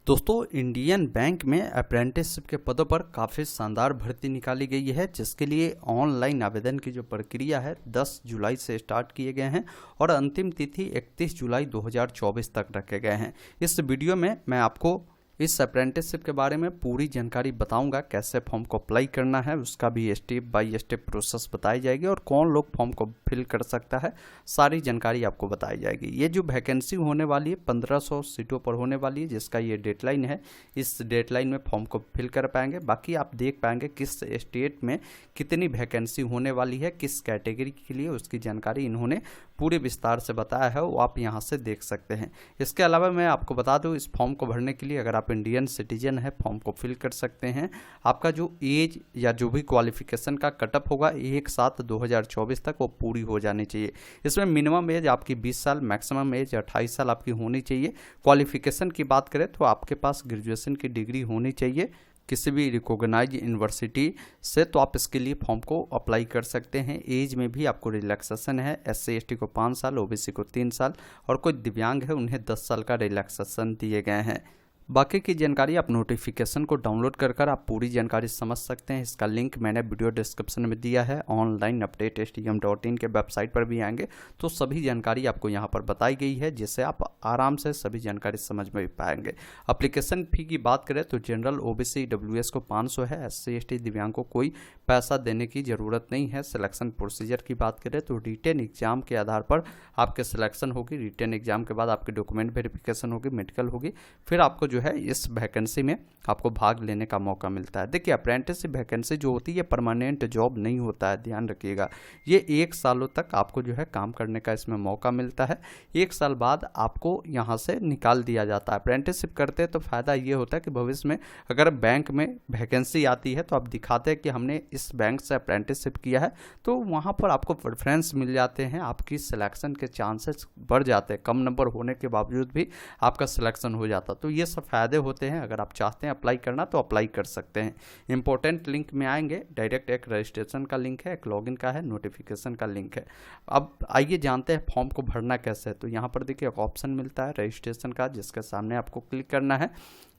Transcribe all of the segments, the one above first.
दोस्तों, Indian bank में apprenticeship के पदों पर काफ़ी शानदार भर्ती निकाली गई है, जिसके लिए ऑनलाइन आवेदन की जो प्रक्रिया है 10 जुलाई से स्टार्ट किए गए हैं और अंतिम तिथि 31 जुलाई 2024 तक रखे गए हैं। इस वीडियो में मैं आपको इस अप्रेंटिसशिप के बारे में पूरी जानकारी बताऊंगा, कैसे फॉर्म को अप्लाई करना है, उसका भी स्टेप बाय स्टेप प्रोसेस बताई जाएगी और कौन लोग फॉर्म को फिल कर सकता है, सारी जानकारी आपको बताई जाएगी। ये जो वैकेंसी होने वाली है 1500 सीटों पर होने वाली है, जिसका ये डेडलाइन है। इस डेडलाइन में फॉर्म को फिल कर पाएंगे। बाकी आप देख पाएंगे किस स्टेट में कितनी वैकेंसी होने वाली है, किस कैटेगरी के लिए, उसकी जानकारी इन्होंने पूरे विस्तार से बताया है, वो आप यहाँ से देख सकते हैं। इसके अलावा मैं आपको बता दूँ, इस फॉर्म को भरने के लिए अगर आप इंडियन सिटीजन है फॉर्म को फिल कर सकते हैं। आपका जो एज या जो भी क्वालिफिकेशन का कटअप होगा 1/7/2024 तक वो पूरी हो जानी चाहिए। इसमें मिनिमम एज आपकी 20 साल, मैक्सिमम एज 28 साल आपकी होनी चाहिए। क्वालिफिकेशन की बात करें तो आपके पास ग्रेजुएशन की डिग्री होनी चाहिए किसी भी रिकॉग्नाइज यूनिवर्सिटी से, तो आप इसके लिए फॉर्म को अप्लाई कर सकते हैं। एज में भी आपको रिलैक्सेशन है, SC ST को 5 साल, OBC को 3 साल और कोई दिव्यांग है उन्हें 10 साल का रिलैक्सेशन दिए गए हैं। बाकी की जानकारी आप नोटिफिकेशन को डाउनलोड कर आप पूरी जानकारी समझ सकते हैं। इसका लिंक मैंने वीडियो डिस्क्रिप्शन में दिया है। ऑनलाइन अपडेट STM.in के वेबसाइट पर भी आएंगे तो सभी जानकारी आपको यहाँ पर बताई गई है, जिससे आप आराम से सभी जानकारी समझ में पाएंगे। एप्लीकेशन फ़ी की बात करें तो जनरल OBC WS को 500 है, SC ST दिव्यांग को कोई पैसा देने की ज़रूरत नहीं है। सिलेक्शन प्रोसीजर की बात करें तो रिटेन एग्जाम के आधार पर आपके सिलेक्शन होगी। रिटेन एग्जाम के बाद आपकी डॉक्यूमेंट वेरिफिकेशन होगी, मेडिकल होगी, फिर आपको जो है इस वैकेंसी में आपको भाग लेने का मौका मिलता है। देखिए, अप्रेंटिसशिप वैकेंसी जो होती है परमानेंट जॉब नहीं होता है, ध्यान रखिएगा। ये 1 सालों तक आपको जो है काम करने का इसमें मौका मिलता है। 1 साल बाद आपको यहाँ से निकाल दिया जाता है। अप्रेंटिसशिप करते हैं तो फ़ायदा ये होता है कि भविष्य में अगर बैंक में वैकेंसी आती है तो आप दिखाते हैं कि हमने इस बैंक से अप्रेंटिसशिप किया है, तो वहाँ पर आपको प्रेफरेंस मिल जाते हैं, आपकी सिलेक्शन के चांसेस बढ़ जाते हैं। कम नंबर होने के बावजूद भी आपका सिलेक्शन हो जाता, तो ये सब फायदे होते हैं। अगर आप चाहते हैं अप्लाई करना तो अप्लाई कर सकते हैं। इंपॉर्टेंट लिंक में आएंगे, डायरेक्ट एक रजिस्ट्रेशन का लिंक है, एक लॉगिन का है, नोटिफिकेशन का लिंक है। अब आइए जानते हैं फॉर्म को भरना कैसे है। तो यहाँ पर देखिए एक ऑप्शन मिलता है रजिस्ट्रेशन का, जिसके सामने आपको क्लिक करना है।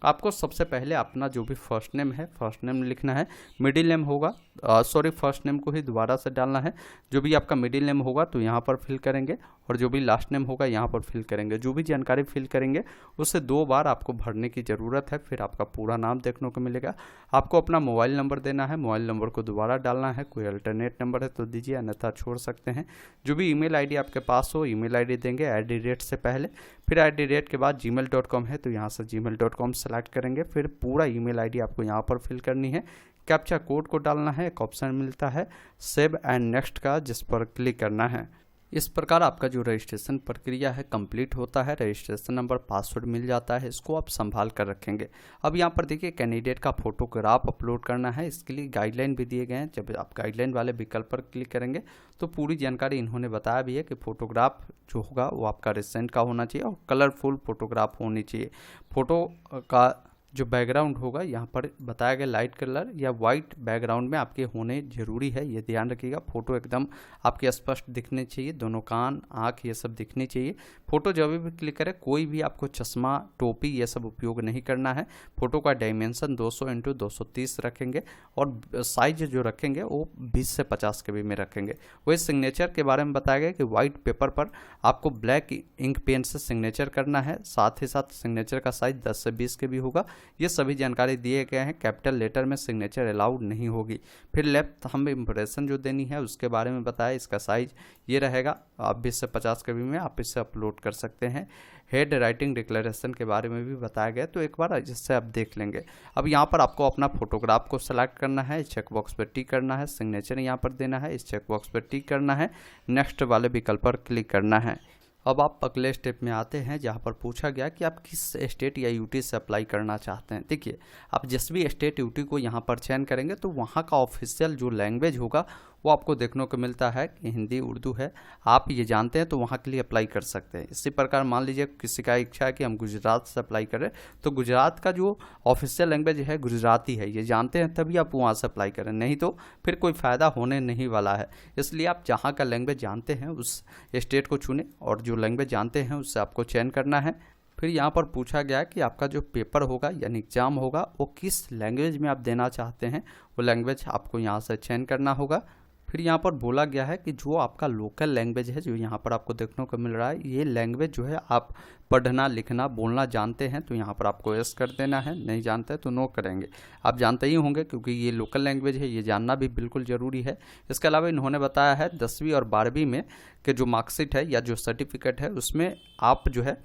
आपको सबसे पहले अपना जो भी फर्स्ट नेम है, फर्स्ट नेम लिखना है। मिडिल नेम होगा, फर्स्ट नेम को ही दोबारा से डालना है। जो भी आपका मिडिल नेम होगा तो यहाँ पर फिल करेंगे और जो भी लास्ट नेम होगा यहाँ पर फिल करेंगे। जो भी जानकारी फिल करेंगे उससे 2 बार आपको भरने की ज़रूरत है। फिर आपका पूरा नाम देखने को मिलेगा। आपको अपना मोबाइल नंबर देना है, मोबाइल नंबर को दोबारा डालना है। कोई अल्टरनेट नंबर है तो दीजिए, अन्यथा छोड़ सकते हैं। जो भी ईमेल आईडी आपके पास हो, ईमेल आईडी देंगे @ से पहले, फिर @ के बाद gmail.com है तो यहाँ से gmail.com सेलेक्ट करेंगे। फिर पूरा ईमेल आईडी आपको यहाँ पर फिल करनी है। कैप्चा कोड को डालना है। एक ऑप्शन मिलता है सेव एंड नेक्स्ट का, जिस पर क्लिक करना है। इस प्रकार आपका जो रजिस्ट्रेशन प्रक्रिया है कंप्लीट होता है। रजिस्ट्रेशन नंबर, पासवर्ड मिल जाता है, इसको आप संभाल कर रखेंगे। अब यहाँ पर देखिए कैंडिडेट का फोटोग्राफ अपलोड करना है। इसके लिए गाइडलाइन भी दिए गए हैं। जब आप गाइडलाइन वाले विकल्प पर क्लिक करेंगे तो पूरी जानकारी इन्होंने बताया भी है कि फ़ोटोग्राफ जो होगा वो आपका रिसेंट का होना चाहिए और कलरफुल फोटोग्राफ होनी चाहिए। फ़ोटो का जो बैकग्राउंड होगा यहाँ पर बताया गया लाइट कलर या वाइट बैकग्राउंड में आपके होने जरूरी है, ये ध्यान रखिएगा। फोटो एकदम आपके स्पष्ट दिखने चाहिए, दोनों कान, आँख ये सब दिखनी चाहिए। फोटो जब भी क्लिक करें कोई भी आपको चश्मा, टोपी ये सब उपयोग नहीं करना है। फोटो का डायमेंशन 200x230 रखेंगे और साइज जो रखेंगे वो 20 से 50 KB में रखेंगे। वही सिग्नेचर के बारे में बताया गया कि वाइट पेपर पर आपको ब्लैक इंक पेन से सिग्नेचर करना है। साथ ही साथ सिग्नेचर का साइज 10 से 20 KB होगा। ये सभी जानकारी दिए गए हैं। कैपिटल लेटर में सिग्नेचर अलाउड नहीं होगी। फिर लेफ्ट थंब इम्प्रेशन जो देनी है उसके बारे में बताया। इसका साइज ये रहेगा, आप 20 से 50 KB में आप इसे अपलोड कर सकते हैं। हेड राइटिंग डिक्लेरेशन के बारे में भी बताया गया, तो एक बार जिससे आप देख लेंगे। अब यहाँ पर आपको अपना फोटोग्राफ को सेलेक्ट करना है, चेक बॉक्स पर टिक करना है, सिग्नेचर यहाँ पर देना है, इस चेक बॉक्स पर टिक करना है, नेक्स्ट वाले विकल्प पर क्लिक करना है। अब आप अगले स्टेप में आते हैं जहाँ पर पूछा गया कि आप किस स्टेट या यूटी से अप्लाई करना चाहते हैं। देखिए, आप जिस भी स्टेट यूटी को यहाँ पर चयन करेंगे तो वहाँ का ऑफिशियल जो लैंग्वेज होगा वो आपको देखने को मिलता है कि हिंदी, उर्दू है। आप ये जानते हैं तो वहाँ के लिए अप्लाई कर सकते हैं। इसी प्रकार मान लीजिए किसी का इच्छा है कि हम गुजरात से अप्लाई करें, तो गुजरात का जो ऑफिशियल लैंग्वेज है गुजराती है, ये जानते हैं तभी आप वहाँ से अप्लाई करें, नहीं तो फिर कोई फ़ायदा होने नहीं वाला है। इसलिए आप जहाँ का लैंग्वेज जानते हैं उस स्टेट को चुनें और जो लैंग्वेज जानते हैं उससे आपको चयन करना है। फिर यहाँ पर पूछा गया है कि आपका जो पेपर होगा यानी एग्ज़ाम होगा वो किस लैंग्वेज में आप देना चाहते हैं, वो लैंग्वेज आपको यहाँ से चयन करना होगा। फिर यहाँ पर बोला गया है कि जो आपका लोकल लैंग्वेज है, जो यहाँ पर आपको देखने को मिल रहा है, ये लैंग्वेज जो है आप पढ़ना लिखना बोलना जानते हैं तो यहाँ पर आपको यस कर देना है, नहीं जानते हैं तो नो करेंगे। आप जानते ही होंगे क्योंकि ये लोकल लैंग्वेज है, ये जानना भी बिल्कुल ज़रूरी है। इसके अलावा इन्होंने बताया है 10वीं और 12वीं में के जो मार्कशीट है या जो सर्टिफिकेट है उसमें आप जो है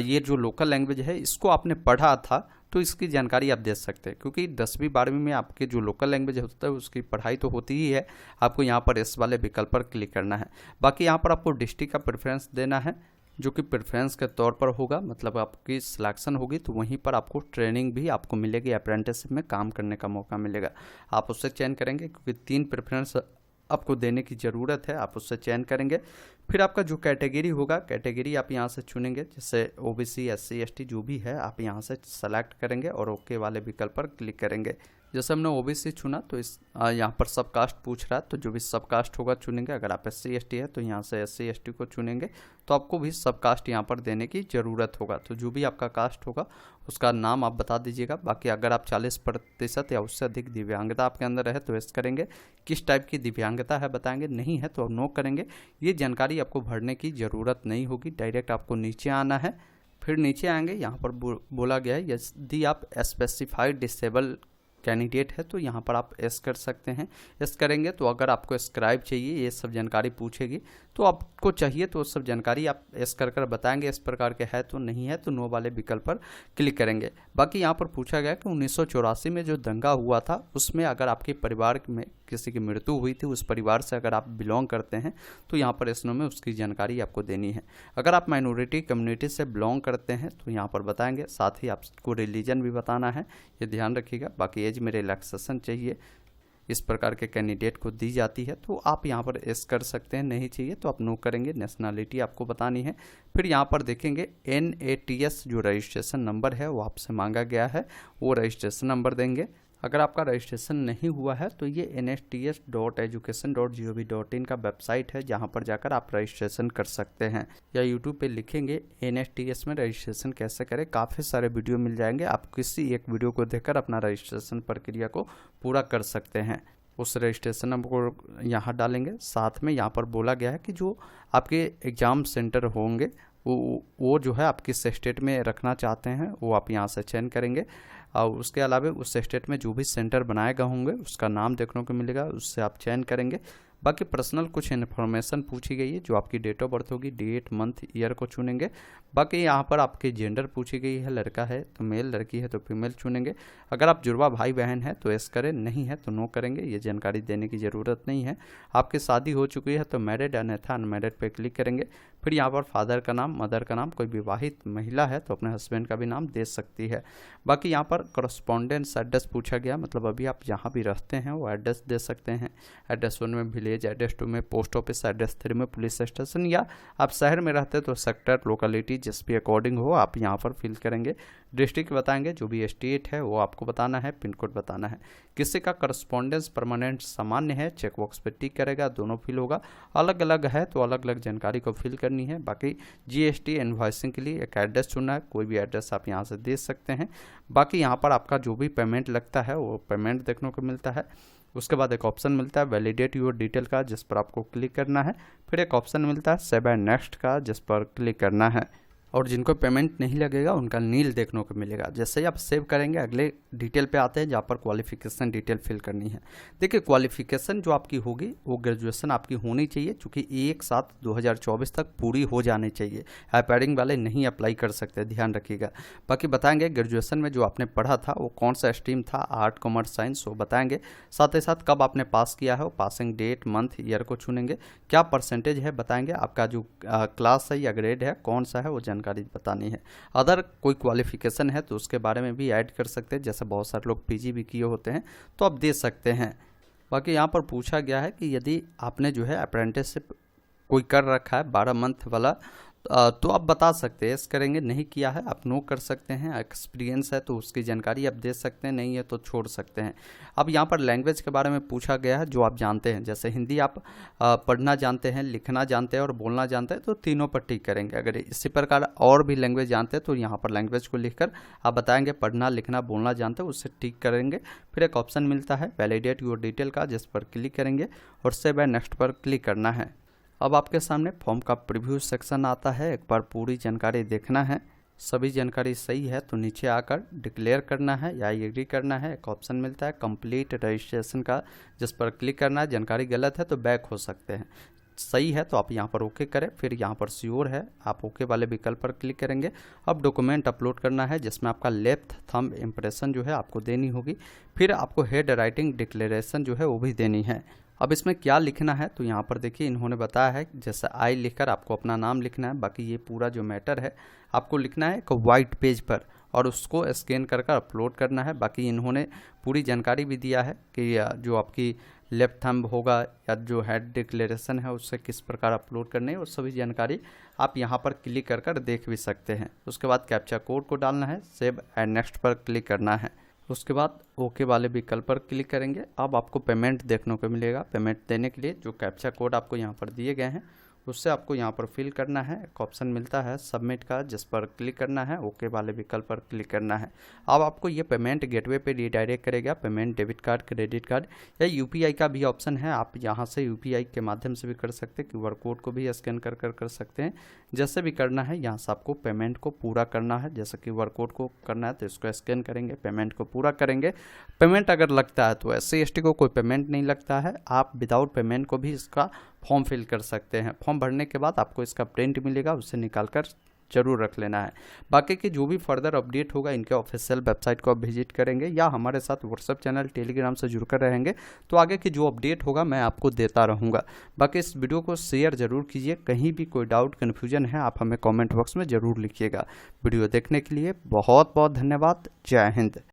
ये जो लोकल लैंग्वेज है इसको आपने पढ़ा था तो इसकी जानकारी आप दे सकते हैं, क्योंकि 10वीं 12वीं में आपके जो लोकल लैंग्वेज होता है उसकी पढ़ाई तो होती ही है। आपको यहाँ पर इस वाले विकल्प पर क्लिक करना है। बाकी यहाँ पर आपको डिस्ट्रिक्ट का प्रेफरेंस देना है, जो कि प्रेफरेंस के तौर पर होगा, मतलब आपकी सिलेक्शन होगी तो वहीं पर आपको ट्रेनिंग भी आपको मिलेगी, अप्रेंटिसशिप में काम करने का मौका मिलेगा। आप उससे चयन करेंगे क्योंकि 3 प्रेफरेंस आपको देने की ज़रूरत है, आप उससे चयन करेंगे। फिर आपका जो कैटेगरी होगा, कैटेगरी आप यहाँ से चुनेंगे, जैसे ओबीसी SC ST जो भी है आप यहाँ से सेलेक्ट करेंगे और ओके वाले विकल्प पर क्लिक करेंगे। जैसे हमने ओबीसी चुना तो इस यहाँ पर सब कास्ट पूछ रहा है तो जो भी सब कास्ट होगा चुनेंगे। अगर आप SC ST है तो यहाँ से SC ST को चुनेंगे तो आपको भी सब कास्ट यहाँ पर देने की ज़रूरत होगा। तो जो भी आपका कास्ट होगा उसका नाम आप बता दीजिएगा। बाकी अगर आप 40% या उससे अधिक दिव्यांगता आपके अंदर है तो यस करेंगे, किस टाइप की दिव्यांगता है बताएंगे, नहीं है तो नो करेंगे। ये जानकारी आपको भरने की ज़रूरत नहीं होगी, डायरेक्ट आपको नीचे आना है। फिर नीचे आएंगे, यहाँ पर बोला गया है यदि आप स्पेसिफाइड डिसेबल कैंडिडेट है तो यहाँ पर आप एस कर सकते हैं। एस करेंगे तो अगर आपको स्क्राइब चाहिए, ये सब जानकारी पूछेगी तो आपको चाहिए तो सब जानकारी आप एस कर बताएंगे इस प्रकार के है तो, नहीं है तो नो वाले विकल्प पर क्लिक करेंगे। बाकी यहाँ पर पूछा गया कि 1984 में जो दंगा हुआ था उसमें अगर आपके परिवार में किसी की मृत्यु हुई थी, उस परिवार से अगर आप बिलोंग करते हैं तो यहाँ पर एस नो में उसकी जानकारी आपको देनी है। अगर आप माइनॉरिटी कम्युनिटी से बिलोंग करते हैं तो यहाँ पर बताएंगे, साथ ही आपको रिलीजन भी बताना है, ये ध्यान रखिएगा। बाकी एज में रिलैक्सेशन चाहिए, इस प्रकार के कैंडिडेट को दी जाती है तो आप यहाँ पर एस कर सकते हैं, नहीं चाहिए तो आप नो करेंगे। नेशनलिटी आपको बतानी है। फिर यहाँ पर देखेंगे NATS जो रजिस्ट्रेशन नंबर है वो आपसे मांगा गया है, वो रजिस्ट्रेशन नंबर देंगे। अगर आपका रजिस्ट्रेशन नहीं हुआ है तो ये nsts.education.gov.in का वेबसाइट है, जहाँ पर जाकर आप रजिस्ट्रेशन कर सकते हैं, या यूट्यूब पे लिखेंगे NSTS में रजिस्ट्रेशन कैसे करें, काफ़ी सारे वीडियो मिल जाएंगे। आप किसी एक वीडियो को देखकर अपना रजिस्ट्रेशन प्रक्रिया को पूरा कर सकते हैं। उस रजिस्ट्रेशन नंबर को यहाँ डालेंगे। साथ में यहाँ पर बोला गया है कि जो आपके एग्ज़ाम सेंटर होंगे वो जो है आप किस स्टेट में रखना चाहते हैं वो आप यहाँ से चयन करेंगे। और उसके अलावा उस स्टेट में जो भी सेंटर बनाए गए होंगे उसका नाम देखने को मिलेगा, उससे आप चयन करेंगे। बाकी पर्सनल कुछ इन्फॉर्मेशन पूछी गई है, जो आपकी डेट ऑफ बर्थ होगी, डेट मंथ ईयर को चुनेंगे। बाकी यहाँ पर आपकी जेंडर पूछी गई है, लड़का है तो मेल, लड़की है तो फीमेल चुनेंगे। अगर आप जुड़वा भाई बहन है तो एस करें, नहीं है तो नो करेंगे, ये जानकारी देने की ज़रूरत नहीं है। आपकी शादी हो चुकी है तो मैरिड अन्यथा अनमैरिड पे क्लिक करेंगे। फिर यहाँ पर फादर का नाम, मदर का नाम, कोई विवाहित महिला है तो अपने हस्बैंड का भी नाम दे सकती है। बाकी यहाँ पर करस्पॉन्डेंस एड्रेस पूछा गया, मतलब अभी आप जहाँ भी रहते हैं वो एड्रेस दे सकते हैं। एड्रेस 1 में विलेज, एड्रेस 2 में पोस्ट ऑफिस, एड्रेस 3 में पुलिस स्टेशन, या आप शहर में रहते हैं तो सेक्टर, लोकेलिटी जिस भी अकॉर्डिंग हो आप यहाँ पर फिल करेंगे। डिस्ट्रिक्ट बताएंगे, जो भी स्टेट है वो आपको बताना है, पिन कोड बताना है। किसी का करस्पॉन्डेंस परमानेंट सामान्य है, चेक बॉक्स पे टिक करेगा, दोनों फिल होगा। अलग अलग है तो अलग अलग जानकारी को फिल करनी है। बाकी GST इनवॉइसिंग के लिए एक एड्रेस चुनना है, कोई भी एड्रेस आप यहाँ से दे सकते हैं। बाकी यहाँ पर आपका जो भी पेमेंट लगता है वो पेमेंट देखने को मिलता है। उसके बाद एक ऑप्शन मिलता है वैलिडेट योर डिटेल का, जिस पर आपको क्लिक करना है। फिर एक ऑप्शन मिलता है सेव एंड नेक्स्ट का, जिस पर क्लिक करना है। और जिनको पेमेंट नहीं लगेगा उनका नील देखने को मिलेगा। जैसे ही आप सेव करेंगे अगले डिटेल पे आते हैं जहाँ पर क्वालिफिकेशन डिटेल फिल करनी है। देखिए क्वालिफिकेशन जो आपकी होगी वो ग्रेजुएशन आपकी होनी चाहिए, चूँकि 1/7/2024 तक पूरी हो जानी चाहिए। पैडिंग वाले नहीं अप्लाई कर सकते, ध्यान रखिएगा। बाकी बताएंगे ग्रेजुएशन में जो आपने पढ़ा था वो कौन सा स्ट्रीम था, आर्ट, कॉमर्स, साइंस, वो बताएंगे। साथ ही साथ कब आपने पास किया है वो पासिंग डेट, मंथ, ईयर को चुनेंगे। क्या परसेंटेज है बताएंगे। आपका जो क्लास है या ग्रेड है कौन सा है वो जानकारी बतानी है। अदर कोई क्वालिफिकेशन है तो उसके बारे में भी ऐड कर सकते हैं, जैसे बहुत सारे लोग PG भी किए होते हैं तो आप दे सकते हैं। बाकी यहाँ पर पूछा गया है कि यदि आपने जो है अप्रेंटिसशिप कोई कर रखा है 12 मंथ वाला तो आप बता सकते हैं यस करेंगे, नहीं किया है आप नो कर सकते हैं, एक्सपीरियंस है तो उसकी जानकारी आप दे सकते हैं, नहीं है तो छोड़ सकते हैं। अब यहाँ पर लैंग्वेज के बारे में पूछा गया है जो आप जानते हैं, जैसे हिंदी आप पढ़ना जानते हैं, लिखना जानते हैं और बोलना जानते हैं तो तीनों पर टिक करेंगे। अगर इसी प्रकार और भी लैंग्वेज जानते हैं तो यहाँ पर लैंग्वेज को लिखकर आप बताएंगे पढ़ना लिखना बोलना जानते हैं, उससे टिक करेंगे। फिर एक ऑप्शन मिलता है वैलिडेट योर डिटेल का, जिस पर क्लिक करेंगे और सेव एंड नेक्स्ट पर क्लिक करना है। अब आपके सामने फॉर्म का प्रीव्यू सेक्शन आता है, एक बार पूरी जानकारी देखना है। सभी जानकारी सही है तो नीचे आकर डिक्लेयर करना है या एग्री करना है। एक ऑप्शन मिलता है कंप्लीट रजिस्ट्रेशन का, जिस पर क्लिक करना है। जानकारी गलत है तो बैक हो सकते हैं, सही है तो आप यहाँ पर ओके करें। फिर यहाँ पर श्योर है, आप ओके वाले विकल्प पर क्लिक करेंगे। अब डॉक्यूमेंट अपलोड करना है जिसमें आपका लेफ्ट थंब इम्प्रेशन जो है आपको देनी होगी। फिर आपको हेड राइटिंग डिक्लेरेशन जो है वो भी देनी है। अब इसमें क्या लिखना है तो यहाँ पर देखिए इन्होंने बताया है, जैसे आई लिखकर आपको अपना नाम लिखना है। बाकी ये पूरा जो मैटर है आपको लिखना है एक वाइट पेज पर और उसको स्कैन कर अपलोड करना है। बाकी इन्होंने पूरी जानकारी भी दिया है कि जो आपकी लेफ्ट थंब होगा या जो हेड डिक्लेरेशन है उससे किस प्रकार अपलोड करने है, और सभी जानकारी आप यहाँ पर क्लिक कर देख भी सकते हैं। उसके बाद कैप्चा कोड को डालना है, सेव एंड नेक्स्ट पर क्लिक करना है। उसके बाद ओके वाले विकल्प पर क्लिक करेंगे। अब आपको पेमेंट देखने को मिलेगा। पेमेंट देने के लिए जो कैप्चा कोड आपको यहाँ पर दिए गए हैं उससे आपको यहाँ पर फिल करना है। एक ऑप्शन मिलता है सबमिट का, जिस पर क्लिक करना है, ओके वाले विकल्प पर क्लिक करना है। अब आपको ये पेमेंट गेटवे पे रिडायरेक्ट करेगा। Payment debit card credit card या यूपीआई का भी ऑप्शन है, आप यहाँ से यूपीआई के माध्यम से भी कर सकते हैं, QR कोड को भी स्कैन कर सकते हैं। जैसे भी करना है यहाँ से आपको पेमेंट को पूरा करना है। जैसे QR कोड को करना है तो इसको स्कैन करेंगे, पेमेंट को पूरा करेंगे। पेमेंट अगर लगता है तो SC/ST को कोई पेमेंट नहीं लगता है, आप विदाउट पेमेंट को भी इसका फॉर्म फिल कर सकते हैं। फॉर्म भरने के बाद आपको इसका प्रिंट मिलेगा, उसे निकाल कर जरूर रख लेना है। बाकी की जो भी फर्दर अपडेट होगा इनके ऑफिशियल वेबसाइट को आप विजिट करेंगे या हमारे साथ व्हाट्सएप चैनल टेलीग्राम से जुड़कर रहेंगे तो आगे की जो अपडेट होगा मैं आपको देता रहूँगा। बाकी इस वीडियो को शेयर जरूर कीजिए। कहीं भी कोई डाउट कन्फ्यूजन है आप हमें कॉमेंट बॉक्स में ज़रूर लिखिएगा। वीडियो देखने के लिए बहुत बहुत धन्यवाद। जय हिंद।